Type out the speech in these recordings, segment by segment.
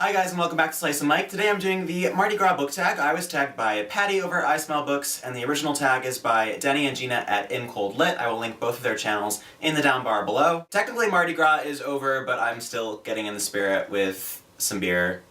Hi guys and welcome back to Slice and Mike. Today I'm doing the Mardi Gras book tag. I was tagged by Patti over at I Smell Books, and the original tag is by Denny and Gina at In Cold Lit. I will link both of their channels in the down bar below. Technically Mardi Gras is over, but I'm still getting in the spirit with some beer.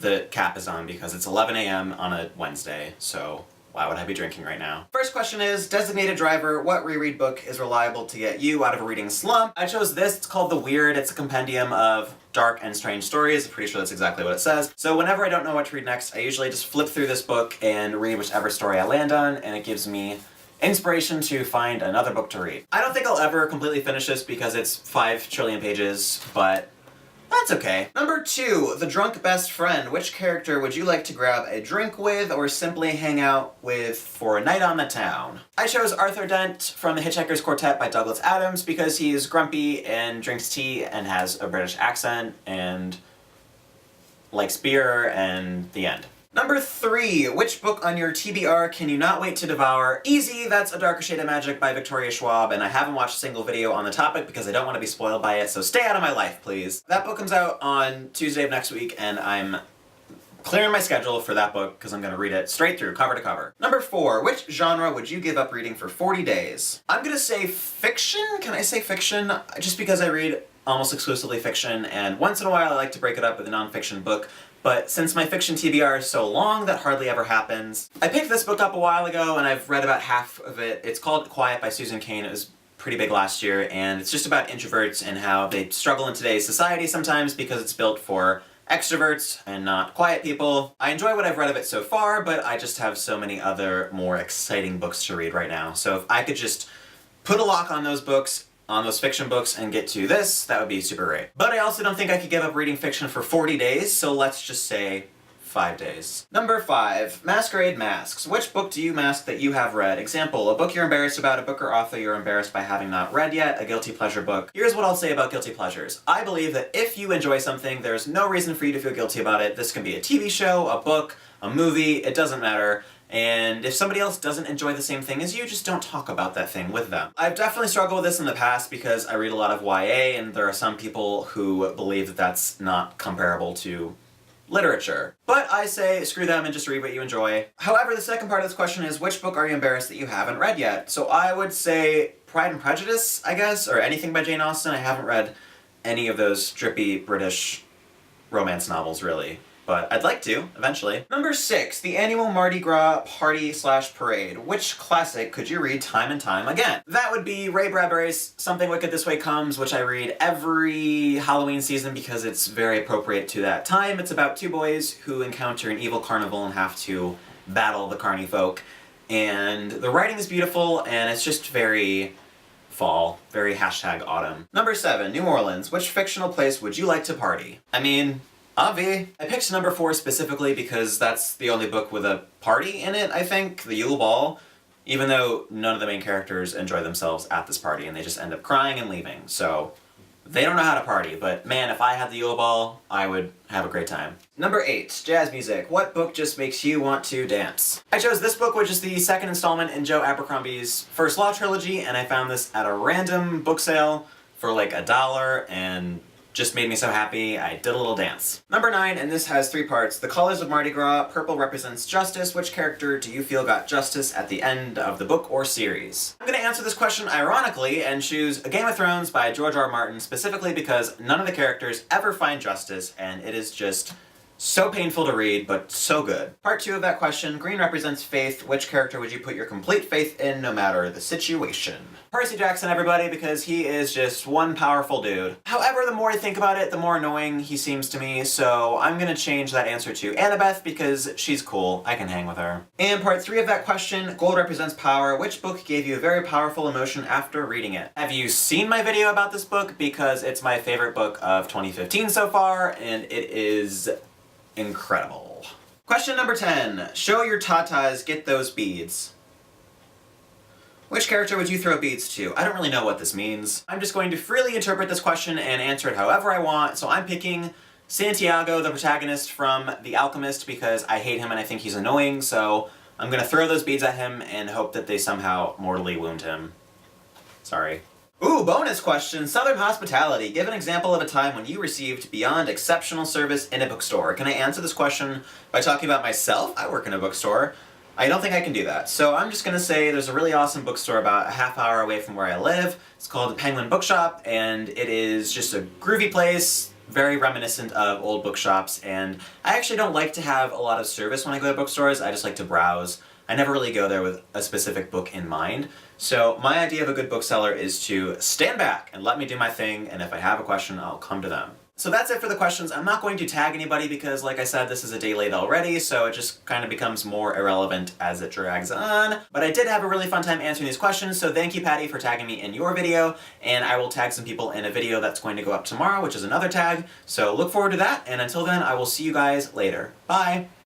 The cap is on because it's 11 a.m. on a Wednesday, so why would I be drinking right now? First question is, designated driver, what reread book is reliable to get you out of a reading slump? I chose this. It's called The Weird. It's a compendium of dark and strange stories. I'm pretty sure that's exactly what it says. So whenever I don't know what to read next, I usually just flip through this book and read whichever story I land on, and it gives me inspiration to find another book to read. I don't think I'll ever completely finish this because it's 5 trillion pages, but that's okay. Number 2, The Drunk Best Friend. Which character would you like to grab a drink with or simply hang out with for a night on the town? I chose Arthur Dent from The Hitchhiker's Quartet by Douglas Adams because he's grumpy and drinks tea and has a British accent and likes beer, and the end. Number 3, which book on your TBR can you not wait to devour? Easy, that's A Darker Shade of Magic by Victoria Schwab, and I haven't watched a single video on the topic because I don't want to be spoiled by it, so stay out of my life, please. That book comes out on Tuesday of next week, and I'm clearing my schedule for that book because I'm going to read it straight through, cover to cover. Number 4, which genre would you give up reading for 40 days? I'm going to say fiction. Can I say fiction? Just because I read almost exclusively fiction, and once in a while I like to break it up with a non-fiction book. But since my fiction TBR is so long, that hardly ever happens. I picked this book up a while ago, and I've read about half of it. It's called Quiet by Susan Cain. It was pretty big last year, and it's just about introverts and how they struggle in today's society sometimes because it's built for extroverts and not quiet people. I enjoy what I've read of it so far, but I just have so many other more exciting books to read right now. So if I could just put a lock on those books, on those fiction books, and get to this, that would be super great. But I also don't think I could give up reading fiction for 40 days, so let's just say 5 days. Number 5, Masquerade Masks. Which book do you mask that you have read? Example, a book you're embarrassed about, a book or author you're embarrassed by having not read yet, a guilty pleasure book. Here's what I'll say about guilty pleasures. I believe that if you enjoy something, there's no reason for you to feel guilty about it. This can be a TV show, a book, a movie, it doesn't matter. And if somebody else doesn't enjoy the same thing as you, just don't talk about that thing with them. I've definitely struggled with this in the past because I read a lot of YA, and there are some people who believe that that's not comparable to literature. But I say screw them and just read what you enjoy. However, the second part of this question is, which book are you embarrassed that you haven't read yet? So I would say Pride and Prejudice, I guess, or anything by Jane Austen. I haven't read any of those drippy British romance novels, really. But I'd like to, eventually. Number 6, the annual Mardi Gras party/parade. Which classic could you read time and time again? That would be Ray Bradbury's Something Wicked This Way Comes, which I read every Halloween season because it's very appropriate to that time. It's about 2 boys who encounter an evil carnival and have to battle the carny folk. And the writing is beautiful, and it's just very fall, very #autumn. Number 7, New Orleans. Which fictional place would you like to party? I mean, Avi. I picked number 4 specifically because that's the only book with a party in it, I think, the Yule Ball, even though none of the main characters enjoy themselves at this party and they just end up crying and leaving, so they don't know how to party, but man, if I had the Yule Ball, I would have a great time. Number 8, jazz music. What book just makes you want to dance? I chose this book, which is the second installment in Joe Abercrombie's First Law trilogy, and I found this at a random book sale for like $1, and just made me so happy, I did a little dance. Number 9, and this has 3 parts. The Colors of Mardi Gras. Purple represents justice. Which character do you feel got justice at the end of the book or series? I'm gonna answer this question ironically and choose A Game of Thrones by George R. R. Martin, specifically because none of the characters ever find justice, and it is just so painful to read, but so good. Part 2 of that question, green represents faith. Which character would you put your complete faith in no matter the situation? Percy Jackson, everybody, because he is just one powerful dude. However, the more I think about it, the more annoying he seems to me, so I'm gonna change that answer to Annabeth because she's cool. I can hang with her. And part 3 of that question, gold represents power. Which book gave you a very powerful emotion after reading it? Have you seen my video about this book? Because it's my favorite book of 2015 so far, and it is incredible. Question number 10. Show your tatas, get those beads. Which character would you throw beads to? I don't really know what this means. I'm just going to freely interpret this question and answer it however I want, so I'm picking Santiago, the protagonist from The Alchemist, because I hate him and I think he's annoying, so I'm gonna throw those beads at him and hope that they somehow mortally wound him. Sorry. Ooh, bonus question. Southern hospitality. Give an example of a time when you received beyond exceptional service in a bookstore. Can I answer this question by talking about myself? I work in a bookstore. I don't think I can do that. So I'm just gonna say there's a really awesome bookstore about a half hour away from where I live. It's called the Penguin Bookshop, and it is just a groovy place, very reminiscent of old bookshops, and I actually don't like to have a lot of service when I go to bookstores. I just like to browse. I never really go there with a specific book in mind. So my idea of a good bookseller is to stand back and let me do my thing, and if I have a question, I'll come to them. So that's it for the questions. I'm not going to tag anybody because, like I said, this is a day late already, so it just kind of becomes more irrelevant as it drags on. But I did have a really fun time answering these questions, so thank you, Patti, for tagging me in your video, and I will tag some people in a video that's going to go up tomorrow, which is another tag. So look forward to that, and until then, I will see you guys later. Bye!